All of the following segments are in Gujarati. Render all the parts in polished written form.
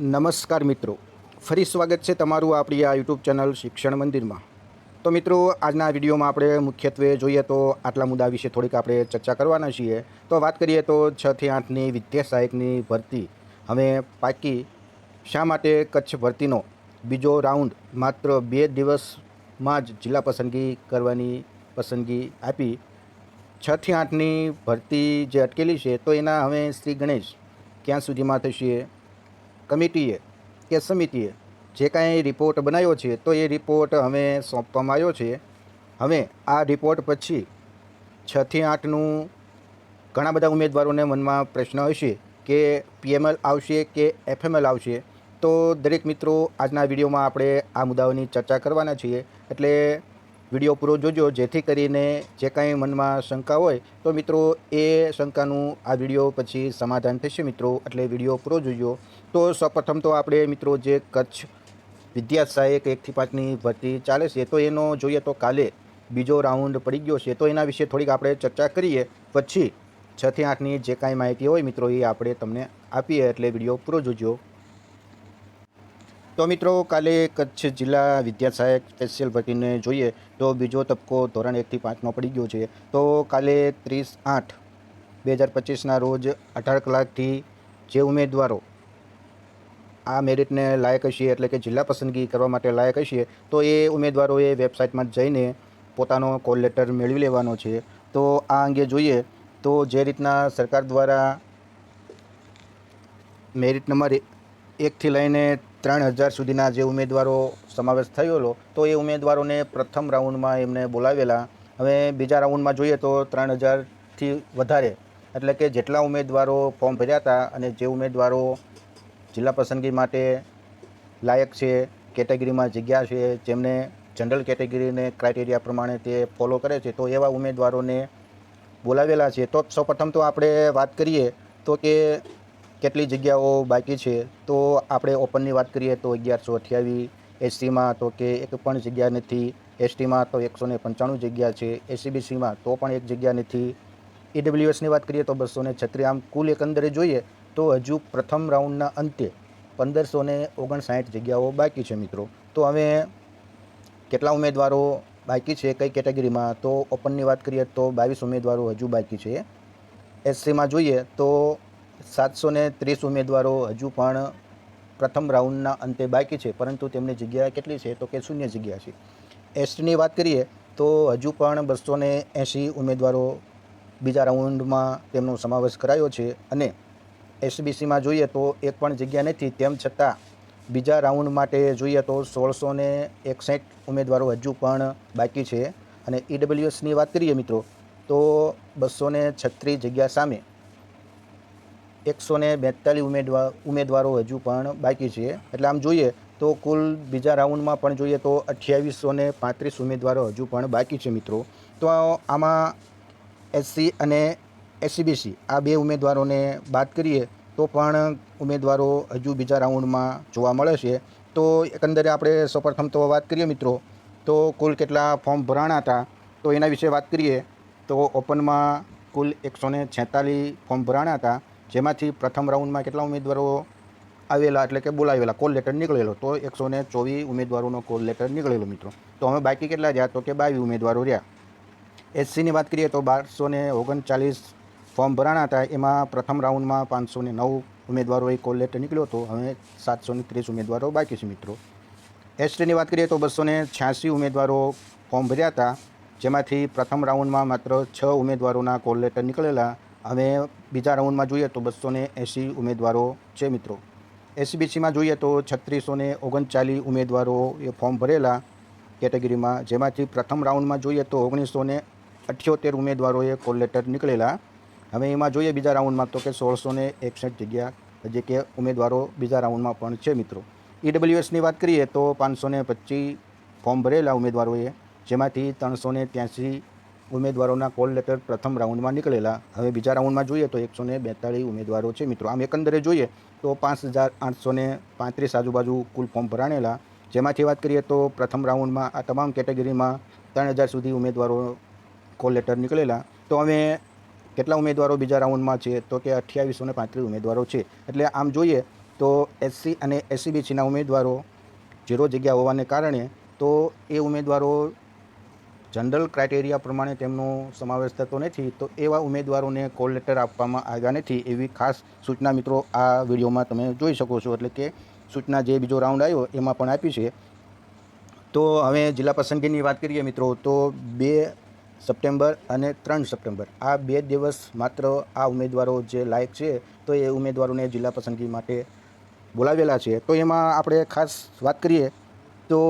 નમસ્કાર મિત્રો, ફરી સ્વાગત છે તમારું આપણી આ યુટ્યુબ ચેનલ શિક્ષણ મંદિરમાં. તો મિત્રો, આજના વિડીયોમાં આપણે મુખ્યત્વે જોઈએ તો આટલા મુદ્દા વિશે થોડીક આપણે ચર્ચા કરવાના છીએ. તો વાત કરીએ તો 6 થી 8ની વિદ્યા સહાયકની ભરતી હવે પાકી. શા માટે કચ્છ ભરતીનો બીજો રાઉન્ડ માત્ર 2 દિવસમાં જ જિલ્લા પસંદગી કરવાની પસંદગી આપી? 6 થી 8ની ભરતી જે અટકેલી છે તો એના હવે શ્રી ગણેશ ક્યાં સુધીમાં થશે? કમિટીએ કે સમિતિએ જે કાંઈ રિપોર્ટ બનાવ્યો છે તો એ રિપોર્ટ હવે સોંપવામાં આવ્યો છે. હવે આ રિપોર્ટ પછી 6 થી 8નું ઘણા બધા ઉમેદવારોને મનમાં પ્રશ્ન હશે કે પીએમએલ આવશે કે એફએમએલ આવશે. તો દરેક મિત્રો, આજના વિડીયોમાં આપણે આ મુદ્દાઓની ચર્ચા કરવાના છીએ, એટલે વિડીયો પૂરો જોજો, જેથી કરીને જે કાંઈ મનમાં શંકા હોય તો મિત્રો એ શંકાનું આ વિડીયો પછી સમાધાન થશે મિત્રો, એટલે વિડીયો પૂરો જોજો. તો સૌપ્રથમ તો આપણે મિત્રો જે કચ્છ વિદ્યા સહાયક 1 થી 5ની ભરતી ચાલે છે તો એનો જોઈએ તો કાલે બીજો રાઉન્ડ પડી ગયો છે. તો એના વિશે થોડીક આપણે ચર્ચા કરીએ, પછી 6 થી 8ની જે કાંઈ માહિતી હોય મિત્રો એ આપણે તમને આપીએ, એટલે વિડીયો પૂરો જોજો. તો મિત્રો, કાલે કચ્છ જિલ્લા વિદ્યા સહાયક સ્પેશિયલ ભરતીને જોઈએ તો બીજો તબક્કો ધોરણ 1 થી 5નો પડી ગયો છે. તો કાલે 30/8/2025ના રોજ 18 કલાકથી જે ઉમેદવારો આ મેરિટને લાયક હશે, એટલે કે જિલ્લા પસંદગી કરવા માટે લાયક હશે, તો એ ઉમેદવારોએ વેબસાઇટમાં જઈને પોતાનો કોલ લેટર મેળવી લેવાનો છે. તો આ અંગે જોઈએ તો જે રીતના સરકાર દ્વારા મેરિટ નંબર 1થી લઈને 3000 સુધીના જે ઉમેદવારો સમાવેશ થયેલો, તો એ ઉમેદવારોને પ્રથમ રાઉન્ડમાં એમને બોલાવેલા. હવે બીજા રાઉન્ડમાં જોઈએ તો 3000થી વધારે, એટલે કે જેટલા ઉમેદવારો ફોર્મ ભર્યા હતા અને જે ઉમેદવારો જિલ્લા પસંદગી માટે લાયક છે, કેટેગરીમાં જગ્યા છે, જેમને જનરલ કેટેગરીને ક્રાઇટેરિયા પ્રમાણે તે ફોલો કરે છે, તો એવા ઉમેદવારોને બોલાવેલા છે. તો સૌપ્રથમ તો આપણે વાત કરીએ તો કે કેટલી જગ્યાઓ બાકી છે. તો આપણે ઓપનની વાત કરીએ તો 1128, એસસીમાં તો કે એક પણ જગ્યા નથી, એસટીમાં તો 195 જગ્યા છે, એસસીબીસીમાં તો પણ એક જગ્યા નથી, ઈડબ્લ્યુએસની વાત કરીએ તો 236. આમ કુલ એકંદરે જોઈએ તો હજુ પ્રથમ રાઉન્ડના અંતે 1559 જગ્યાઓ બાકી છે મિત્રો. તો હવે કેટલા ઉમેદવારો બાકી છે કઈ કેટેગરીમાં? તો ઓપનની વાત કરીએ તો 22 ઉમેદવારો હજુ બાકી છે. એસસીમાં જોઈએ તો 730 ઉમેદવારો હજુ પણ પ્રથમ રાઉન્ડના અંતે બાકી છે, પરંતુ તેમની જગ્યા કેટલી છે? તો કે 0 જગ્યા છે. એસટીની વાત કરીએ તો હજુ પણ 280 ઉમેદવારો બીજા રાઉન્ડમાં તેમનો સમાવેશ કરાયો છે, અને એસબીસીમાં જોઈએ તો એક પણ જગ્યા નથી. તેમ છતાં બીજા રાઉન્ડ માટે જોઈએ તો 1661 ઉમેદવારો હજુ પણ બાકી છે. અને ઈડબ્લ્યુએસની વાત કરીએ મિત્રો તો 236 જગ્યા સામે 142 ઉમેદવારો હજુ પણ બાકી છે. એટલે આમ જોઈએ તો કુલ બીજા રાઉન્ડમાં પણ જોઈએ તો 2835 ઉમેદવારો હજુ પણ બાકી છે મિત્રો. તો આમાં એસસી અને એસસીબીસી આ બે ઉમેદવારોને બાદ કરીએ તો પણ ઉમેદવારો હજુ બીજા રાઉન્ડમાં જોવા મળે છે. તો એકંદરે આપણે સૌપ્રથમ તો વાત કરીએ મિત્રો તો કુલ કેટલા ફોર્મ ભરાણા હતા, તો એના વિશે વાત કરીએ તો ઓપનમાં કુલ 146 ફોર્મ ભરાણા હતા, જેમાંથી પ્રથમ રાઉન્ડમાં કેટલા ઉમેદવારો આવેલા, એટલે કે બોલાવેલા, કોલ લેટર નીકળેલો, તો 124 ઉમેદવારોનો કોલ લેટર નીકળેલો મિત્રો. તો હવે બાકી કેટલા રહ્યા? તો કે 22 ઉમેદવારો રહ્યા. એસસીની વાત કરીએ તો 1239 ફોર્મ ભરાણા હતા, એમાં પ્રથમ રાઉન્ડમાં 509 ઉમેદવારોએ કોલ લેટર નીકળ્યો હતો. હવે 730 ઉમેદવારો બાકી છે મિત્રો. એસટીની વાત કરીએ તો 286 ઉમેદવારો ફોર્મ ભર્યા હતા, જેમાંથી પ્રથમ રાઉન્ડમાં માત્ર 6 ઉમેદવારોના કોલ લેટર નીકળેલા. હવે બીજા રાઉન્ડમાં જોઈએ તો 280 ઉમેદવારો છે મિત્રો. એસસીબીસીમાં જોઈએ તો 3639 ઉમેદવારોએ ફોર્મ ભરેલા કેટેગરીમાં, જેમાંથી પ્રથમ રાઉન્ડમાં જોઈએ તો 1978 ઉમેદવારોએ કોલ લેટર નીકળેલા. હવે એમાં જોઈએ બીજા રાઉન્ડમાં તો કે 1661 જગ્યા જે કે ઉમેદવારો બીજા રાઉન્ડમાં પણ છે મિત્રો. ઈડબ્લ્યુએસની વાત કરીએ તો 525 ફોર્મ ભરેલા ઉમેદવારોએ, જેમાંથી 383 ઉમેદવારોના કોલ લેટર પ્રથમ રાઉન્ડમાં નીકળેલા. હવે બીજા રાઉન્ડમાં જોઈએ તો 142 ઉમેદવારો છે મિત્રો. આમ એકંદરે જોઈએ તો 5835 આજુબાજુ કુલ ફોર્મ ભરાણેલા, જેમાંથી વાત કરીએ તો પ્રથમ રાઉન્ડમાં આ તમામ કેટેગરીમાં 3000 સુધી ઉમેદવારો કોલ લેટર નીકળેલા. તો હવે કેટલા ઉમેદવારો બીજા રાઉન્ડમાં છે? તો કે 2835 ઉમેદવારો છે. એટલે આમ જોઈએ તો એસસી અને એસસીબીસીના ઉમેદવારો 0 જગ્યા હોવાને કારણે તો એ ઉમેદવારો જનરલ ક્રાઇટેરિયા પ્રમાણે તેમનો સમાવેશ થતો નથી, તો એવા ઉમેદવારોને કોલ લેટર આપવામાં આવ્યા નથી એવી ખાસ સૂચના મિત્રો આ વિડીયોમાં તમે જોઈ શકો છો. એટલે કે સૂચના જે બીજો રાઉન્ડ આવ્યો એમાં પણ આપી છે. તો હવે જિલ્લા પસંદગીની વાત કરીએ મિત્રો, તો 2 સપ્ટેમ્બર અને 3 સપ્ટેમ્બર આ 2 દિવસ માત્ર આ ઉમેદવારો જે લાયક છે તો એ ઉમેદવારોને જિલ્લા પસંદગી માટે બોલાવેલા છે. તો એમાં આપણે ખાસ વાત કરીએ તો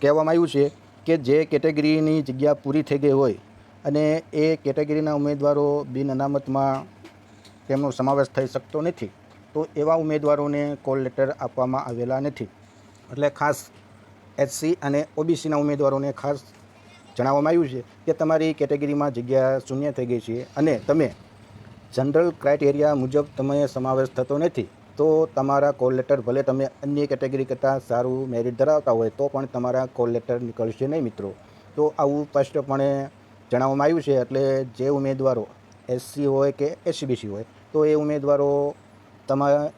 કહેવામાં આવ્યું છે કે જે કેટેગરીની જગ્યા પૂરી થઈ ગઈ હોય અને એ કેટેગરીના ઉમેદવારો બિન અનામતમાં તેમનો સમાવેશ થઈ શકતો નથી, તો એવા ઉમેદવારોને કોલ લેટર આપવામાં આવેલા નથી. એટલે ખાસ એસસી અને ઓબીસીના ઉમેદવારોને ખાસ જણાવવામાં આવ્યું છે કે તમારી કેટેગરીમાં જગ્યા શૂન્ય થઈ ગઈ છે અને તમે જનરલ ક્રાઇટેરિયા મુજબ તમે સમાવેશ થતો નથી, તો તમારા કોલ લેટર ભલે તમે અન્ય કેટેગરી કરતાં સારું મેરિટ ધરાવતા હોય તો પણ તમારા કોલ લેટર નીકળશે નહીં મિત્રો. તો આવું સ્પષ્ટપણે જણાવવામાં આવ્યું છે. એટલે જે ઉમેદવારો એસસી હોય કે એસસીબીસી હોય તો એ ઉમેદવારો તમારા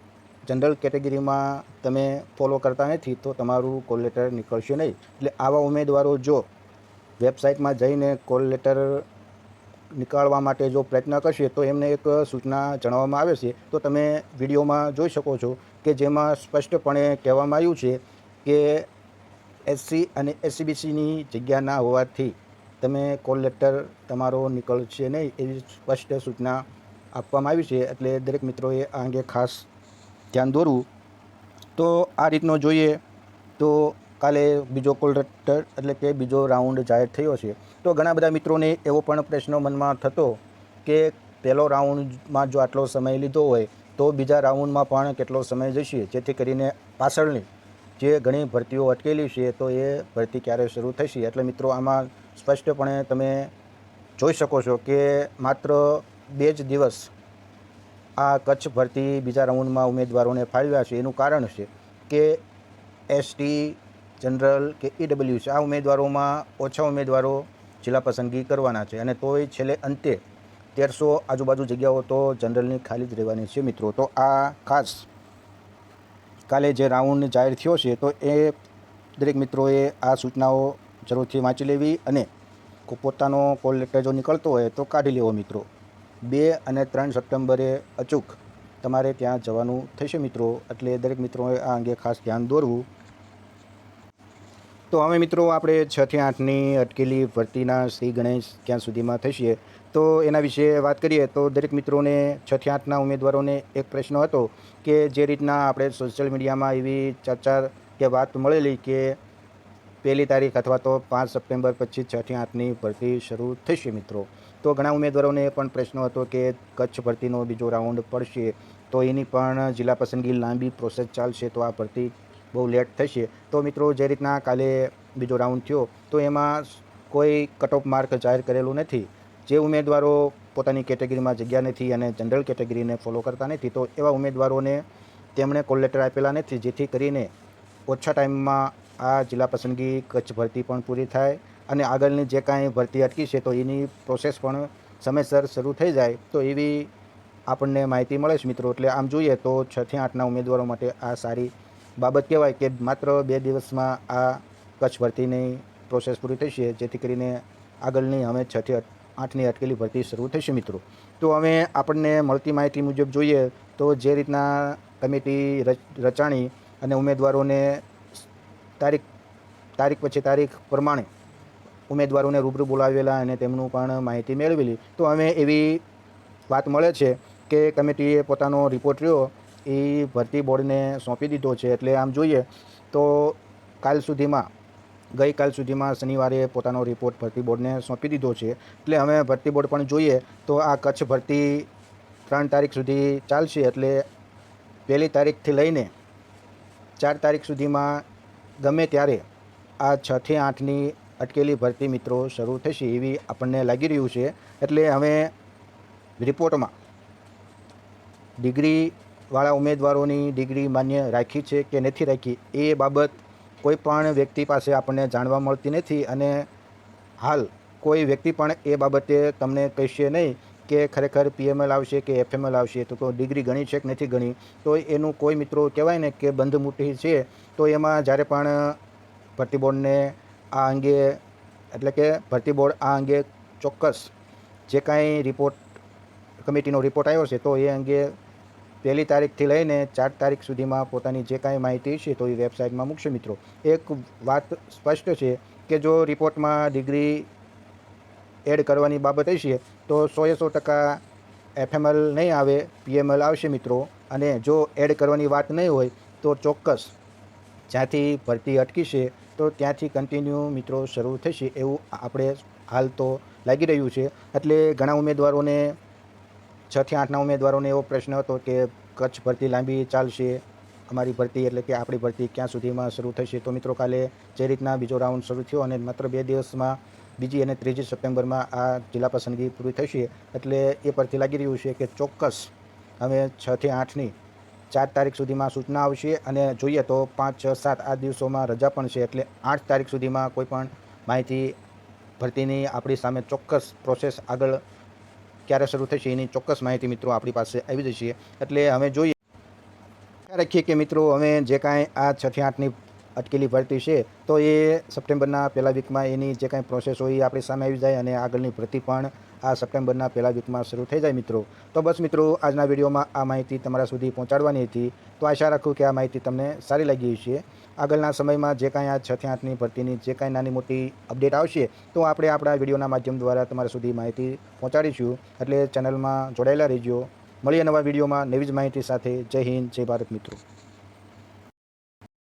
જનરલ કેટેગરીમાં તમે ફોલો કરતા નથી તો તમારું કોલ લેટર નીકળશે નહીં. એટલે આવા ઉમેદવારો જો વેબસાઇટમાં જઈને કોલ લેટર નીકાળવા માટે જો પ્રયત્ન કરશે તો એમને એક સૂચના જણાવવામાં આવે છે. તો તમે વિડીયોમાં જોઈ શકો છો કે જેમાં સ્પષ્ટપણે કહેવામાં આવ્યું છે કે એસસી અને એસસીબીસીની જગ્યા ના હોવાથી તમે કોલ લેટર તમારો નીકળશે નહીં એવી સ્પષ્ટ સૂચના આપવામાં આવી છે. એટલે દરેક મિત્રોએ આ અંગે ખાસ ધ્યાન દોરવું. તો આ રીતનો જોઈએ તો કાલે બીજો કોલ લેટર એટલે કે બીજો રાઉન્ડ જાહેર થયો છે. તો ઘણા બધા મિત્રોને એવો પણ પ્રશ્ન મનમાં થતો કે પહેલો રાઉન્ડમાં જો આટલો સમય લીધો હોય તો બીજા રાઉન્ડમાં પણ કેટલો સમય જશે, જેથી કરીને પાછળની જે ઘણી ભરતીઓ અટકેલી છે તો એ ભરતી ક્યારે શરૂ થશે. એટલે મિત્રો આમાં સ્પષ્ટપણે તમે જોઈ શકો છો કે માત્ર 2 જ દિવસ આ કચ્છ ભરતી બીજા રાઉન્ડમાં ઉમેદવારોને ફાળવ્યા છે. એનું કારણ છે કે એસટી, જનરલ કે ઈડબ્લ્યુસી આ ઉમેદવારોમાં ઓછા ઉમેદવારો જિલ્લા પસંદગી કરવાના છે અને તોય છેલ્લે અંતે 1300 આજુબાજુ જગ્યાઓ તો જનરલની ખાલી જ રહેવાની છે મિત્રો. તો આ ખાસ કાલે જે રાઉન્ડ જાહેર થયો છે તો એ દરેક મિત્રોએ આ સૂચનાઓ જરૂરથી વાંચી લેવી અને પોતાનો કોલ લેટર જો નીકળતો હોય તો કાઢી લેવો મિત્રો. 2 અને 3 સપ્ટેમ્બરે અચૂક તમારે ત્યાં જવાનું થશે મિત્રો. એટલે દરેક મિત્રોએ આ અંગે ખાસ ધ્યાન દોરવું. તો હવે મિત્રો આપણે 6 થી 8ની અટકેલી ભરતીના શ્રી ગણેશ ક્યાં સુધીમાં થશે તો એના વિશે વાત કરીએ. તો દરેક મિત્રોને 6 થી 8ના ઉમેદવારોને એક પ્રશ્ન હતો કે જે રીતના આપણે સોશિયલ મીડિયામાં એવી ચર્ચા કે વાત મળેલી કે 1લી તારીખ અથવા તો 5 સપ્ટેમ્બર પછી 6 થી 8ની ભરતી શરૂ થશે મિત્રો. તો ઘણા ઉમેદવારોને પણ પ્રશ્ન હતો કે કચ્છ ભરતીનો બીજો રાઉન્ડ પડશે તો એની પણ જિલ્લા પસંદગી લાંબી પ્રોસેસ ચાલશે તો આ ભરતી બહુ લેટ થશે. તો મિત્રો જે રીતના કાલે બીજો રાઉન્ડ થયો તો એમાં કોઈ કટ ઓફ માર્ક જાહેર કરેલું નથી. જે ઉમેદવારો પોતાની કેટેગરીમાં જગ્યા નથી અને જનરલ કેટેગરીને ફોલો કરતા નથી તો એવા ઉમેદવારોને તેમણે કોલ લેટર આપેલા નથી, જેથી કરીને ઓછા ટાઈમમાં આ જિલ્લા પસંદગી કચ્છ ભરતી પણ પૂરી થાય અને આગળની જે કાંઈ ભરતી અટકી છે તો એની પ્રોસેસ પણ સમયસર શરૂ થઈ જાય તો એવી આપણને માહિતી મળે છે મિત્રો. એટલે આમ જોઈએ તો 6 થી 8ના ઉમેદવારો માટે આ સારી બાબત કહેવાય કે માત્ર 2 દિવસમાં આ કચ્છ ભરતીની પ્રોસેસ પૂરી થશે, જેથી કરીને આગળની હવે 6 થી 8ની અટકેલી ભરતી શરૂ થશે મિત્રો. તો હવે આપણને મળતી માહિતી મુજબ જોઈએ તો જે રીતના કમિટી રચાણી અને ઉમેદવારોને તારીખ પછી તારીખ પ્રમાણે ઉમેદવારોને રૂબરૂ બોલાવેલા અને તેમનું પણ માહિતી મેળવેલી. તો હવે એવી વાત મળે છે કે કમિટીએ પોતાનો રિપોર્ટ રહ્યો એ ભરતી બોર્ડને સોંપી દીધો છે. એટલે આમ જોઈએ તો ગઈકાલ સુધીમાં શનિવારે પોતાનો રિપોર્ટ ભરતી બોર્ડને સોંપી દીધો છે. એટલે હવે ભરતી બોર્ડ પણ જોઈએ તો આ કચ્છ ભરતી 3 તારીખ સુધી ચાલશે. એટલે 1લી તારીખથી લઈને 4 તારીખ સુધીમાં ગમે ત્યારે આ 6 થી 8ની અટકેલી ભરતી મિત્રો શરૂ થશે એવી આપણને લાગી રહ્યું છે. એટલે હવે રિપોર્ટમાં ડિગ્રીવાળા ઉમેદવારોની ડિગ્રી માન્ય રાખી છે કે નથી રાખી એ બાબત કોઈ પણ વ્યક્તિ પાસે આપણને જાણવા મળતી નથી અને હાલ કોઈ વ્યક્તિ પણ એ બાબતે તમને કહેશે નહીં કે ખરેખર PML આવશે કે FML આવશે, તો ડિગ્રી ગણી છે કે નથી ગણી, તો એનું કોઈ મિત્રો કહેવાય ને કે બંધ મુઠ્ઠી છે. તો એમાં જ્યારે પણ ભરતી બોર્ડને આ અંગે એટલે કે ભરતી બોર્ડ આ અંગે ચોક્કસ જે કાંઈ રિપોર્ટ કમિટીનો રિપોર્ટ આવ્યો છે તો એ અંગે 1લી તારીખથી લઈને 4 તારીખ સુધીમાં પોતાની જે કાંઈ માહિતી છે તો એ વેબસાઇટમાં મૂકશે મિત્રો. એક વાત સ્પષ્ટ છે કે જો રિપોર્ટમાં ડિગ્રી એડ કરવાની બાબત હશે તો 100% FML નહીં આવે, PML આવશે મિત્રો. અને જો એડ કરવાની વાત નહીં હોય તો ચોક્કસ જ્યાંથી ભરતી અટકી છે તો ત્યાંથી કન્ટિન્યુ મિત્રો શરૂ થશે એવું આપણે હાલ તો લાગી રહ્યું છે. એટલે ઘણા ઉમેદવારોને 6 થી 8ના ઉમેદવારોને એવો પ્રશ્ન હતો કે કચ્છ ભરતી લાંબી ચાલશે, અમારી ભરતી એટલે કે આપણી ભરતી ક્યાં સુધીમાં શરૂ થશે. તો મિત્રો કાલે જે રીતના બીજો રાઉન્ડ શરૂ થયો અને માત્ર 2 દિવસમાં 2જી અને 3જી સપ્ટેમ્બરમાં આ જિલ્લા પસંદગી પૂરી થશે, એટલે એ પરથી લાગી રહ્યું છે કે ચોક્કસ હવે 6 થી 8ની 4 તારીખ સુધીમાં સૂચના આવશે. અને જોઈએ તો 5, 6, 7 આ દિવસોમાં રજા પણ છે, એટલે 8 તારીખ સુધીમાં કોઈ પણ માહિતી ભરતીની આપણી સામે ચોક્કસ પ્રોસેસ આગળ ક્યારે શરૂ થશે એની ચોક્કસ માહિતી મિત્રો આપણી પાસે આવી જશે. એટલે અમે જોઈએ રાખીએ કે મિત્રો હવે જે કાંઈ આ 6 થી 8ની અટકેલી ભરતી છે તો એ સપ્ટેમ્બરના પહેલા વીકમાં એની જે કાંઈ પ્રોસેસ હોય એ આપણી સામે આવી જાય અને આગળની ભરતી પણ આ સપ્ટેમ્બરના પહેલા વીકમાં શરૂ થઈ જાય મિત્રો. તો બસ મિત્રો આજના વિડીયોમાં આ માહિતી તમારા સુધી પહોંચાડવાની હતી. તો આશા રાખું કે આ માહિતી તમને સારી લાગી છે. આગળના સમયમાં જે કાંઈ આ 6 થી 8ની ભરતીની જે કાંઈ નાની મોટી અપડેટ આવશે તો આપણે આપણા વિડીયોના માધ્યમ દ્વારા તમારા સુધી માહિતી પહોંચાડીશું. એટલે ચેનલમાં જોડાયેલા રહેજો. મળીએ નવા વિડીયોમાં નવી જ માહિતી સાથે. જય હિન્દ, જય ભારત મિત્રો.